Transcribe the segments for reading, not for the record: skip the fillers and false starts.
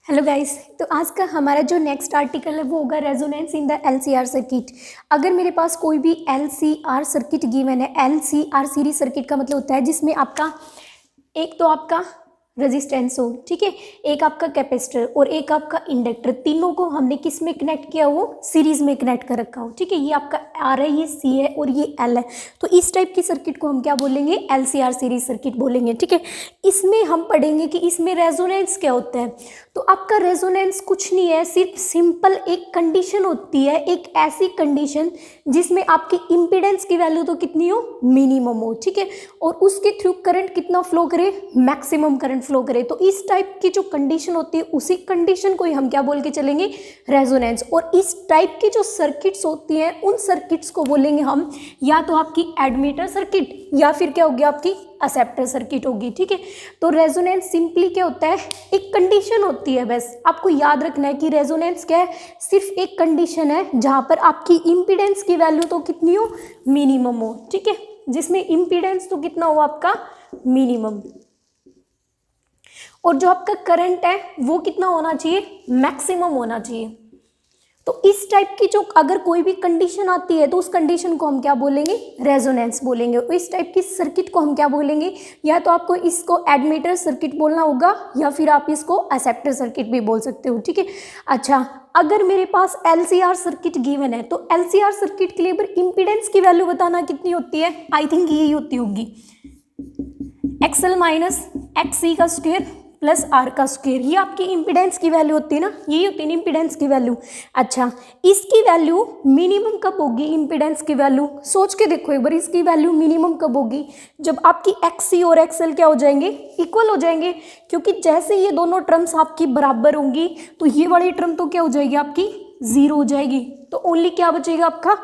Hello guys, तो आज का हमारा जो नेक्स्ट आर्टिकल है वो होगा resonance in the LCR circuit. अगर मेरे पास कोई भी एलसीआर सर्किट गिवन है, एलसीआर सीरीज सर्किट का मतलब होता है जिसमें आपका एक तो आपका रेजिस्टेंस हो, ठीक है, एक आपका कैपेसिटर और एक आपका इंडक्टर, तीनों को हमने किस में कनेक्ट किया हो, सीरीज में कनेक्ट कर रखा हो, ठीक है। ये आपका आर है, ये सी है और ये एल है। तो इस टाइप की सर्किट को हम क्या बोलेंगे, एलसीआर सीरीज सर्किट बोलेंगे, ठीक है। इसमें हम पढ़ेंगे कि इसमें रेजोनेंस क्या होता है। तो आपका रेजोनेंस कुछ नहीं है, सिर्फ सिंपल एक कंडीशन होती है, एक ऐसी कंडीशन जिसमें आपकी इम्पीडेंस की वैल्यू तो कितनी हो, मिनिमम हो, ठीक है, और उसके थ्रू करंट कितना फ्लो करे, मैक्सिमम करंट फ्लो करे। तो इस टाइप की जो कंडीशन होती है उसी कंडीशन को ही हम क्या बोल के चलेंगे, रेजोनेंस। और इस टाइप की जो सर्किट्स होती हैं उन सर्किट्स को बोलेंगे हम या तो आपकी एडमीटर सर्किट या फिर क्या होगी आपकी एक्सेप्टर सर्किट होगी, ठीक है। तो रेजोनेंस सिंपली क्या होता है, एक कंडीशन होती है, बस आपको याद रखना है कि रेजोनेंस क्या है, सिर्फ एक कंडीशन है जहां पर आपकी इम्पीडेंस की वैल्यू तो कितनी हो, मिनिमम हो, ठीक है, जिसमें इम्पीडेंस तो कितना हो आपका, मिनिमम, और जो आपका करंट है वो कितना होना चाहिए, मैक्सिमम होना चाहिए। तो इस टाइप की जो अगर कोई भी कंडीशन आती है तो उस कंडीशन को हम क्या बोलेंगे, रेजोनेंस बोलेंगे। और इस टाइप की सर्किट को हम क्या बोलेंगे, या तो आपको इसको एडमीटर सर्किट बोलना होगा या फिर आप इसको एक्सेप्टर सर्किट भी बोल सकते हो, ठीक है। अच्छा, अगर मेरे पास एलसीआर सर्किट गिवन है तो एलसीआर सर्किट के लिए इम्पीडेंस की वैल्यू बताना कितनी होती है, आई थिंक यही होती होगी, एक्सएल माइनस एक्ससी का स्क्वायर प्लस आर का स्क्वायर। ये आपकी इम्पीडेंस की वैल्यू होती है ना, यही होती है इम्पीडेंस की वैल्यू। अच्छा, इसकी वैल्यू मिनिमम कब होगी, इम्पीडेंस की वैल्यू सोच के देखो एक बार, इसकी वैल्यू मिनिमम कब होगी, जब आपकी एक्ससी और एक्सएल क्या हो जाएंगे, इक्वल हो जाएंगे। क्योंकि जैसे ये दोनों टर्म्स आपकी बराबर होंगी तो ये वाली टर्म तो क्या हो जाएगी आपकी, जीरो हो जाएगी। तो ओनली क्या बचेगा आपका,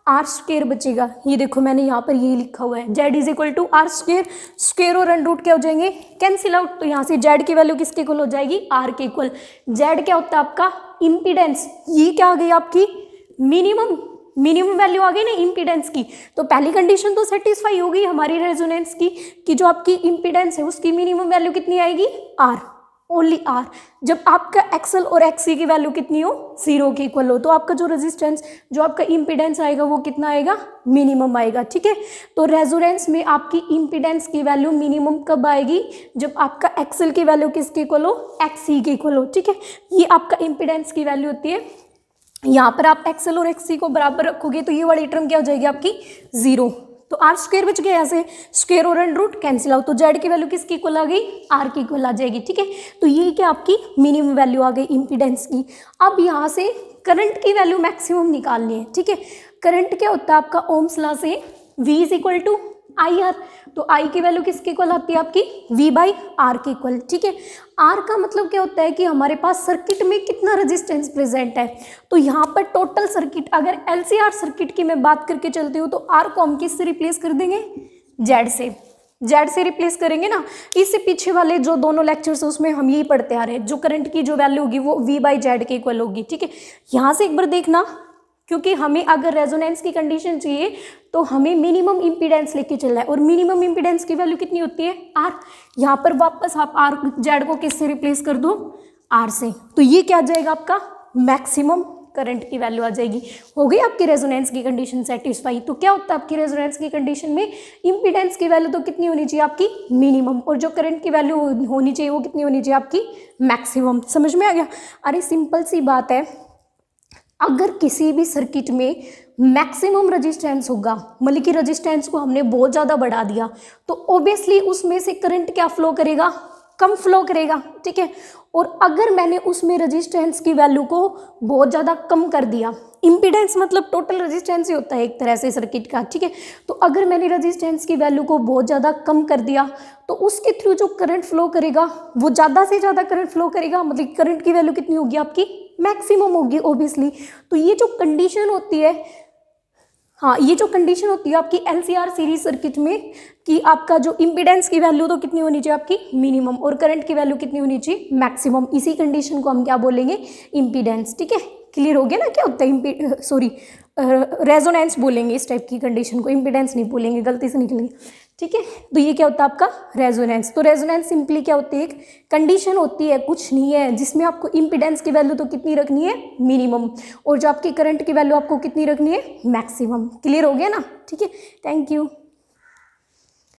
आर स्क्वेयर बचेगा। ये देखो मैंने यहाँ पर यही लिखा हुआ है, Z is equal to R square, square और अंडर रूट क्या हो जाएंगे, कैंसिल आउट। तो यहाँ से जेड की वैल्यू किसके इक्वल हो जाएगी, आर के इक्वल। जेड क्या होता है आपका इम्पीडेंस, ये क्या आ गई आपकी मिनिमम, मिनिमम वैल्यू आ गई ना इम्पीडेंस की। तो पहली कंडीशन तो सेटिस्फाई हो गई हमारी रेजोनेंस की कि जो आपकी इम्पीडेंस है उसकी मिनिमम वैल्यू कितनी आएगी, आर, ओनली आर। जब आपका एक्सएल और एक्ससी की वैल्यू कितनी हो, जीरो के इक्वल हो, तो आपका जो रेजिस्टेंस, जो आपका इम्पीडेंस आएगा वो कितना आएगा, मिनिमम आएगा, ठीक है। तो रेजोनेंस में आपकी इम्पीडेंस की वैल्यू मिनिमम कब आएगी, जब आपका एक्सएल की वैल्यू किसके इक्वल हो, एक्ससी के इक्वल हो, ठीक है। ये आपका इम्पीडेंस की वैल्यू होती है। यहाँ पर आप एक्सएल और एक्ससी को बराबर रखोगे तो ये वाली टर्म क्या हो जाएगी आपकी, जीरो। तो आर स्क्वेयर बच गया, ऐसे स्क्वेयर और अंडर रूट कैंसिल आउट, तो जेड की वैल्यू किसकी इक्वल आ गई, आर की इक्वल आ जाएगी, ठीक है। तो ये क्या आपकी मिनिमम वैल्यू आ गई इम्पीडेंस की। अब यहाँ से करंट की वैल्यू मैक्सिमम निकालनी है, ठीक है। करंट क्या होता है आपका, ओम्स लॉ से V is equal to I R. तो आई की वैल्यू किसके इक्वल आती है आपकी, V बाई आर के इक्वल, ठीक है। आर का मतलब क्या होता है कि हमारे पास सर्किट में कितना रेजिस्टेंस प्रेजेंट है। तो यहाँ पर टोटल सर्किट, अगर एलसीआर सर्किट की मैं बात करके चलती हूँ तो आर को हम किससे रिप्लेस कर देंगे, जेड से, जेड से रिप्लेस करेंगे ना। इससे पीछे वाले जो दोनों लेक्चर्स है उसमें हम यही पढ़ते आ रहे हैं, जो करंट की जो वैल्यू होगी वो V बाई जेड के इक्वल होगी, ठीक है। यहाँ से एक बार देखना, क्योंकि हमें अगर रेजोनेंस की कंडीशन चाहिए तो हमें मिनिमम इम्पीडेंस लेके चलना है, और मिनिमम इम्पीडेंस की वैल्यू कितनी होती है, आर। यहाँ पर वापस आप आर जेड को किससे रिप्लेस कर दो, आर से। तो ये क्या आ जाएगा आपका, मैक्सिमम करंट की वैल्यू आ जाएगी। हो गई आपकी रेजोनेंस की कंडीशन सेटिस्फाई। तो क्या होता है आपकी रेजोनेंस की कंडीशन में, इम्पीडेंस की वैल्यू तो कितनी होनी चाहिए आपकी, मिनिमम, और जो करंट की वैल्यू होनी चाहिए वो कितनी होनी चाहिए आपकी, मैक्सिमम। समझ में आ गया। अरे सिंपल सी बात है, अगर किसी भी सर्किट में मैक्सिमम रेजिस्टेंस होगा, मतलब कि रेजिस्टेंस को हमने बहुत ज़्यादा बढ़ा दिया, तो ऑब्वियसली उसमें से करंट क्या फ्लो करेगा, कम फ्लो करेगा, ठीक है। और अगर मैंने उसमें रेजिस्टेंस की वैल्यू को बहुत ज़्यादा कम कर दिया, इम्पीडेंस मतलब टोटल रेजिस्टेंस ही होता है एक तरह से सर्किट का, ठीक है। तो अगर मैंने रेजिस्टेंस की वैल्यू को बहुत ज़्यादा कम कर दिया तो उसके थ्रू जो करंट फ्लो करेगा वो ज़्यादा से ज़्यादा करंट फ्लो करेगा, मतलब करंट की वैल्यू कितनी होगी आपकी, मैक्सिमम होगी ऑब्वियसली। तो ये जो कंडीशन होती है, हाँ, ये जो कंडीशन होती है आपकी एलसीआर सीरीज सर्किट में कि आपका जो इम्पीडेंस की वैल्यू तो कितनी होनी चाहिए आपकी, मिनिमम, और करंट की वैल्यू कितनी होनी चाहिए, मैक्सिमम, इसी कंडीशन को हम क्या बोलेंगे, इम्पीडेंस, ठीक है। क्लियर हो गया ना, क्या होता है रेजोनेंस बोलेंगे इस टाइप की कंडीशन को, इम्पीडेंस नहीं बोलेंगे, गलती से निकलेंगे, ठीक है। तो ये क्या होता है आपका रेजोनेंस। तो रेजोनेंस सिंपली क्या होती है, एक कंडीशन होती है, कुछ नहीं है, जिसमें आपको इम्पीडेंस की वैल्यू तो कितनी रखनी है, मिनिमम, और जो आपकी करंट की वैल्यू आपको कितनी रखनी है, मैक्सिमम। क्लियर हो गया ना, ठीक है। Thank you.